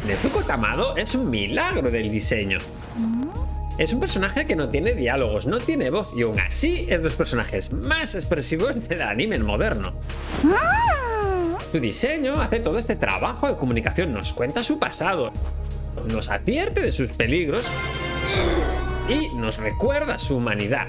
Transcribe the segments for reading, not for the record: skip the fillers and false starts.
Nezuko Tamado es un milagro del diseño. Es un personaje que no tiene diálogos, no tiene voz y aún así es de los personajes más expresivos del anime moderno. Su diseño hace todo este trabajo de comunicación, nos cuenta su pasado, nos advierte de sus peligros y nos recuerda su humanidad.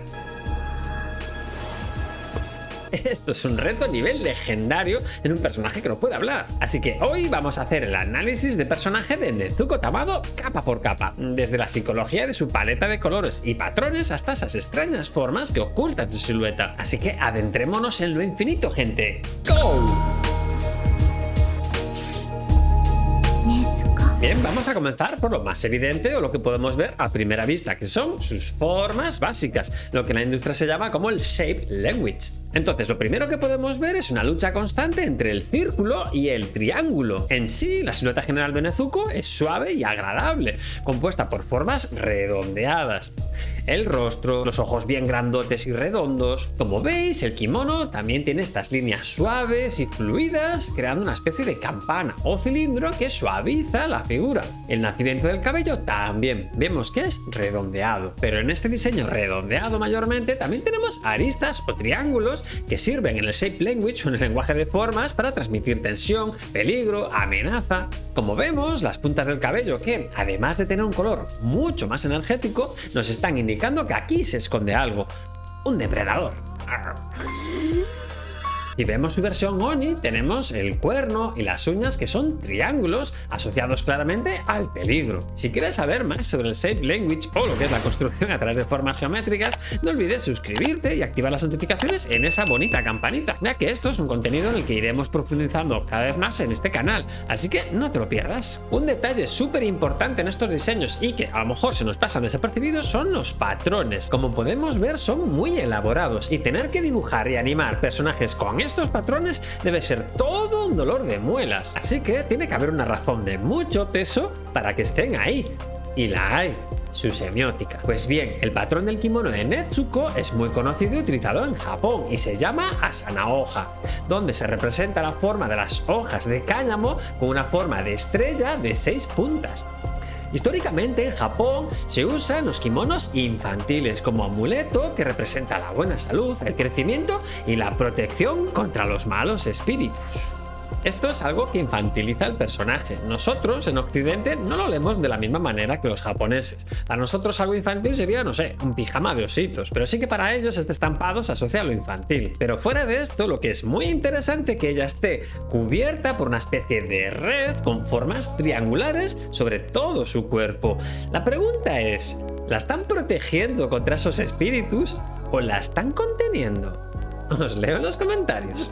Esto es un reto a nivel legendario en un personaje que no puede hablar. Así que hoy vamos a hacer el análisis de personaje de Nezuko Tamado capa por capa, desde la psicología de su paleta de colores y patrones hasta esas extrañas formas que ocultan su silueta. Así que adentrémonos en lo infinito, gente. ¡Go! Bien, vamos a comenzar por lo más evidente o lo que podemos ver a primera vista, que son sus formas básicas, lo que en la industria se llama como el shape language. Entonces, lo primero que podemos ver es una lucha constante entre el círculo y el triángulo. En sí, la silueta general de Nezuko es suave y agradable, compuesta por formas redondeadas. El rostro, los ojos bien grandotes y redondos. Como veis, el kimono también tiene estas líneas suaves y fluidas, creando una especie de campana o cilindro que suaviza la figura. El nacimiento del cabello también vemos que es redondeado, pero en este diseño redondeado mayormente también tenemos aristas o triángulos que sirven en el shape language o en el lenguaje de formas para transmitir tensión, peligro, amenaza. Como vemos, las puntas del cabello que, además de tener un color mucho más energético, nos están indicando que aquí se esconde algo, un depredador. Si vemos su versión Oni, tenemos el cuerno y las uñas que son triángulos asociados claramente al peligro. Si quieres saber más sobre el Shape Language o lo que es la construcción a través de formas geométricas, no olvides suscribirte y activar las notificaciones en esa bonita campanita, ya que esto es un contenido en el que iremos profundizando cada vez más en este canal, así que no te lo pierdas. Un detalle súper importante en estos diseños y que a lo mejor se nos pasan desapercibidos son los patrones. Como podemos ver, son muy elaborados y tener que dibujar y animar personajes con estos patrones debe ser todo un dolor de muelas, así que tiene que haber una razón de mucho peso para que estén ahí, y la hay: su semiótica. Pues bien, el patrón del kimono de Nezuko es muy conocido y utilizado en Japón y se llama Asana Hoja, donde se representa la forma de las hojas de cáñamo con una forma de estrella de 6 puntas. Históricamente en Japón se usan los kimonos infantiles como amuleto que representa la buena salud, el crecimiento y la protección contra los malos espíritus. Esto es algo que infantiliza al personaje. Nosotros en Occidente no lo leemos de la misma manera que los japoneses. Para nosotros algo infantil sería, no sé, un pijama de ositos, pero sí que para ellos este estampado se asocia a lo infantil. Pero fuera de esto, lo que es muy interesante que ella esté cubierta por una especie de red con formas triangulares sobre todo su cuerpo. La pregunta es, ¿la están protegiendo contra esos espíritus o la están conteniendo? Os leo en los comentarios.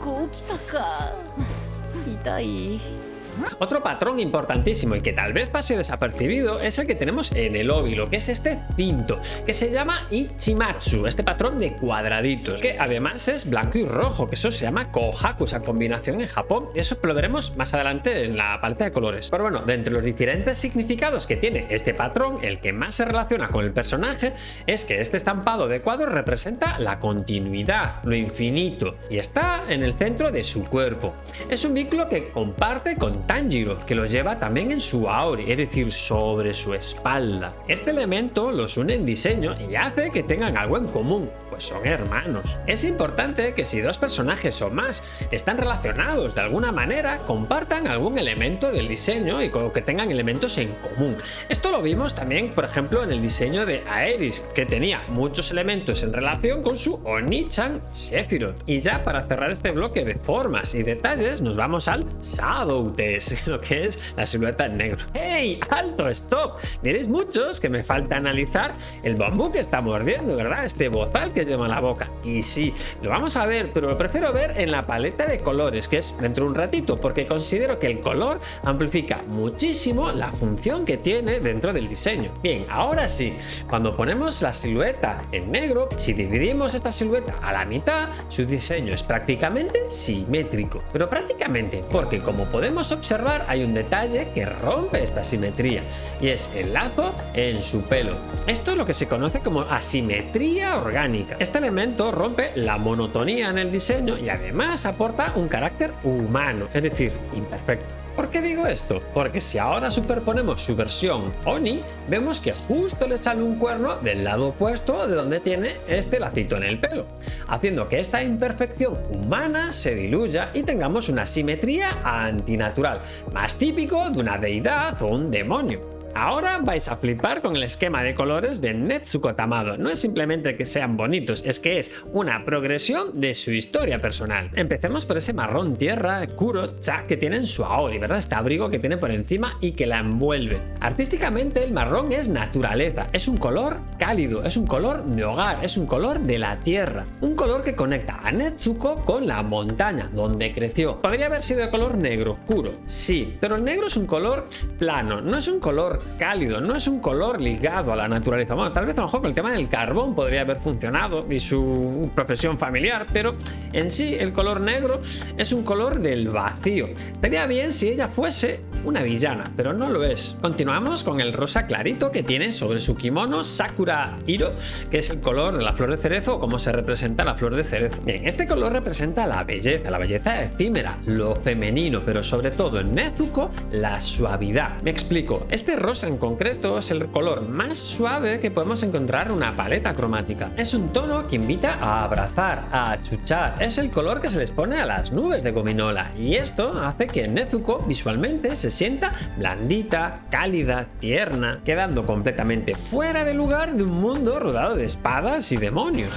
Otro patrón importantísimo y que tal vez pase desapercibido es el que tenemos en el óbilo, que es este cinto, que se llama Ichimatsu, este patrón de cuadraditos, que además es blanco y rojo, que eso se llama Kohaku, esa combinación en Japón, y eso lo veremos más adelante en la paleta de colores. Pero bueno, de entre los diferentes significados que tiene este patrón, el que más se relaciona con el personaje es que este estampado de cuadros representa la continuidad, lo infinito, y está en el centro de su cuerpo. Es un vínculo que comparte con Tanjiro, que lo lleva también en su aori, es decir, sobre su espalda. Este elemento los une en diseño y hace que tengan algo en común, pues son hermanos. Es importante que si dos personajes o más están relacionados de alguna manera, compartan algún elemento del diseño y que tengan elementos en común. Esto lo vimos también, por ejemplo, en el diseño de Aeris, que tenía muchos elementos en relación con su Oni-chan Sephiroth. Y ya para cerrar este bloque de formas y detalles, nos vamos al Shadow Test, lo que es la silueta en negro. ¡Hey! ¡Alto! ¡Stop! Diréis muchos que me falta analizar el bambú que está mordiendo, ¿verdad? Este bozal que lleva en la boca. Y sí, lo vamos a ver, pero lo prefiero ver en la paleta de colores, que es dentro de un ratito, porque considero que el color amplifica muchísimo la función que tiene dentro del diseño. Bien, ahora sí, cuando ponemos la silueta en negro, si dividimos esta silueta a la mitad, su diseño es prácticamente simétrico. Pero prácticamente, porque como podemos observar, hay un detalle que rompe esta simetría, y es el lazo en su pelo. Esto es lo que se conoce como asimetría orgánica. Este elemento rompe la monotonía en el diseño y además aporta un carácter humano, es decir, imperfecto. ¿Por qué digo esto? Porque si ahora superponemos su versión Oni, vemos que justo le sale un cuerno del lado opuesto de donde tiene este lacito en el pelo, haciendo que esta imperfección humana se diluya y tengamos una simetría antinatural, más típico de una deidad o un demonio. Ahora vais a flipar con el esquema de colores de Nezuko Tamado. No es simplemente que sean bonitos, es que es una progresión de su historia personal. Empecemos por ese marrón tierra, Kuro-cha, que tiene en su Aori, ¿verdad? Este abrigo que tiene por encima y que la envuelve. Artísticamente el marrón es naturaleza, es un color cálido, es un color de hogar, es un color de la tierra. Un color que conecta a Nezuko con la montaña, donde creció. Podría haber sido de color negro oscuro, sí, pero el negro es un color plano, no es un color cálido, no es un color ligado a la naturaleza. Bueno, tal vez a lo mejor con el tema del carbón podría haber funcionado y su profesión familiar, pero en sí el color negro es un color del vacío. Estaría bien si ella fuese una villana, pero no lo es. Continuamos con el rosa clarito que tiene sobre su kimono Sakura Hiro, que es el color de la flor de cerezo o cómo se representa la flor de cerezo. Bien, este color representa la belleza efímera, lo femenino, pero sobre todo en Nezuko, la suavidad. Me explico, este rosa en concreto es el color más suave que podemos encontrar en una paleta cromática. Es un tono que invita a abrazar, a achuchar. Es el color que se les pone a las nubes de gominola y esto hace que Nezuko visualmente se sienta blandita, cálida, tierna, quedando completamente fuera de lugar de un mundo rodeado de espadas y demonios.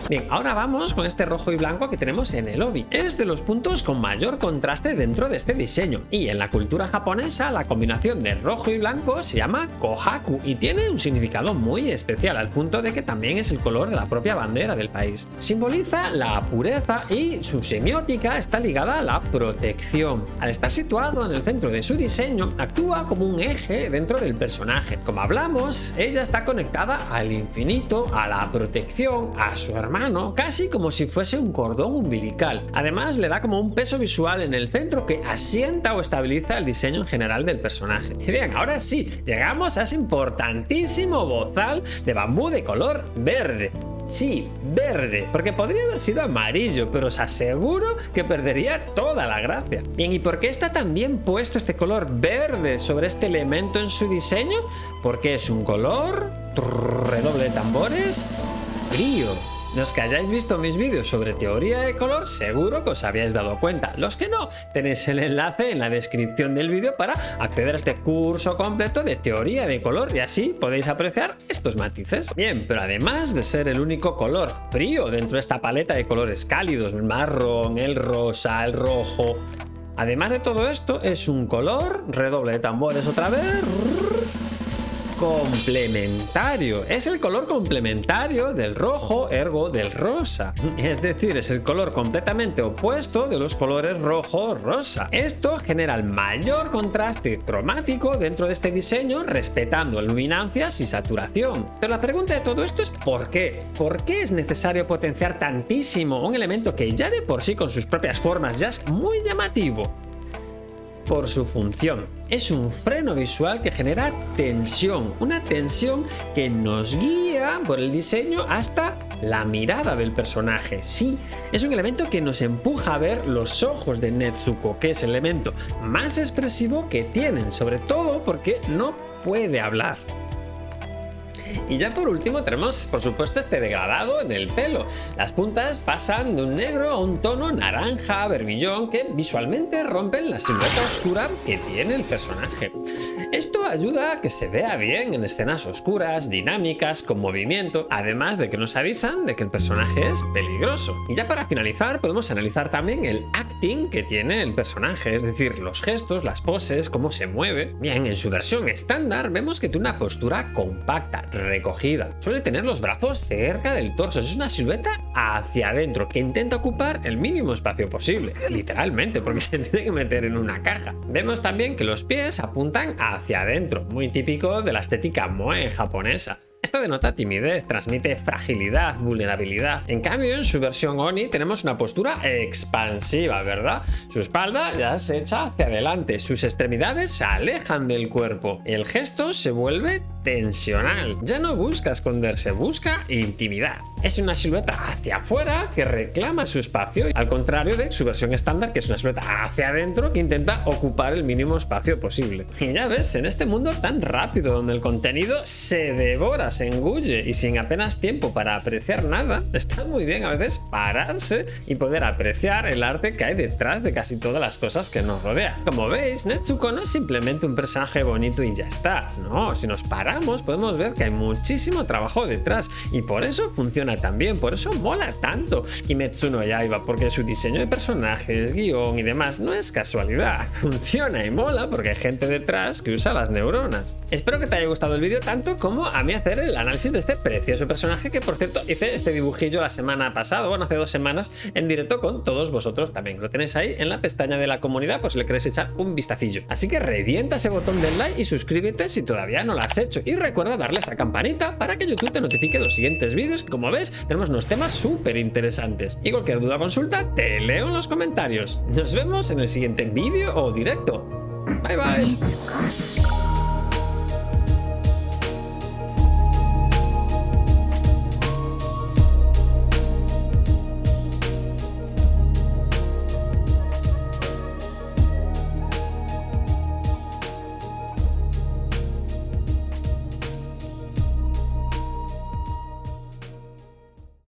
Bien, ahora vamos con este rojo y blanco que tenemos en el obi. Es de los puntos con mayor contraste dentro de este diseño y en la cultura japonesa la combinación de rojo y blanco se llama kohaku y tiene un significado muy especial al punto de que también es el color de la propia bandera del país. Simboliza la pureza y su semiótica está ligada a la protección. Al estar situado en el centro de su diseño actúa como un eje dentro del personaje. Como hablamos, ella está conectada al infinito, a la protección, a su hermano, casi como si fuese un cordón umbilical. Además le da como un peso visual en el centro que asienta o estabiliza el diseño en general del personaje. Y bien, ahora sí, llegamos a ese importantísimo bozal de bambú de color verde. Sí, verde, porque podría haber sido amarillo, pero os aseguro que perdería toda la gracia. Bien, ¿y por qué está tan bien puesto este color verde sobre este elemento en su diseño? Porque es un color, redoble de tambores, frío. Los que hayáis visto mis vídeos sobre teoría de color seguro que os habíais dado cuenta. Los que no, tenéis el enlace en la descripción del vídeo para acceder a este curso completo de teoría de color y así podéis apreciar estos matices. Bien, pero además de ser el único color frío dentro de esta paleta de colores cálidos, el marrón, el rosa, el rojo, además de todo esto es un color, redoble de tambores otra vez, complementario. Es el color complementario del rojo, ergo del rosa. Es decir, es el color completamente opuesto de los colores rojo, rosa. Esto genera el mayor contraste cromático dentro de este diseño, respetando luminancias y saturación. Pero la pregunta de todo esto es ¿por qué? ¿Por qué es necesario potenciar tantísimo un elemento que ya de por sí con sus propias formas ya es muy llamativo? Por su función. Es un freno visual que genera tensión, una tensión que nos guía por el diseño hasta la mirada del personaje. Sí, es un elemento que nos empuja a ver los ojos de Nezuko, que es el elemento más expresivo que tienen, sobre todo porque no puede hablar. Y ya por último tenemos por supuesto este degradado en el pelo. Las puntas pasan de un negro a un tono naranja, vermillón, que visualmente rompen la silueta oscura que tiene el personaje. Esto ayuda a que se vea bien en escenas oscuras, dinámicas, con movimiento, además de que nos avisan de que el personaje es peligroso. Y ya para finalizar podemos analizar también el acting que tiene el personaje, es decir, los gestos, las poses, cómo se mueve. Bien, en su versión estándar vemos que tiene una postura compacta, recogida. Suele tener los brazos cerca del torso, es una silueta hacia adentro que intenta ocupar el mínimo espacio posible, literalmente, porque se tiene que meter en una caja. Vemos también que los pies apuntan hacia adentro, muy típico de la estética moe japonesa. Esto denota timidez, transmite fragilidad, vulnerabilidad. En cambio, en su versión Oni tenemos una postura expansiva, ¿verdad? Su espalda ya se echa hacia adelante, sus extremidades se alejan del cuerpo. El gesto se vuelve tensional. Ya no busca esconderse, busca intimidad. Es una silueta hacia afuera que reclama su espacio, al contrario de su versión estándar, que es una silueta hacia adentro que intenta ocupar el mínimo espacio posible. Y ya ves, en este mundo tan rápido donde el contenido se devora, se engulle y sin apenas tiempo para apreciar nada, está muy bien a veces pararse y poder apreciar el arte que hay detrás de casi todas las cosas que nos rodean. Como veis, Nezuko no es simplemente un personaje bonito y ya está. No, si nos paramos podemos ver que hay muchísimo trabajo detrás y por eso funciona tan bien, por eso mola tanto Kimetsu no Yaiba, porque su diseño de personajes, guión y demás no es casualidad, funciona y mola porque hay gente detrás que usa las neuronas. Espero que te haya gustado el vídeo tanto como a mí hacer el análisis de este precioso personaje, que por cierto hice este dibujillo la semana pasada, bueno, hace 2 semanas, en directo con todos vosotros también. Lo tenéis ahí en la pestaña de la comunidad, pues si le queréis echar un vistacillo. Así que revienta ese botón del like y suscríbete si todavía no lo has hecho. Y recuerda darle a esa campanita para que YouTube te notifique los siguientes vídeos, que como ves, tenemos unos temas súper interesantes. Y cualquier duda o consulta, te leo en los comentarios. Nos vemos en el siguiente vídeo o directo. Bye bye.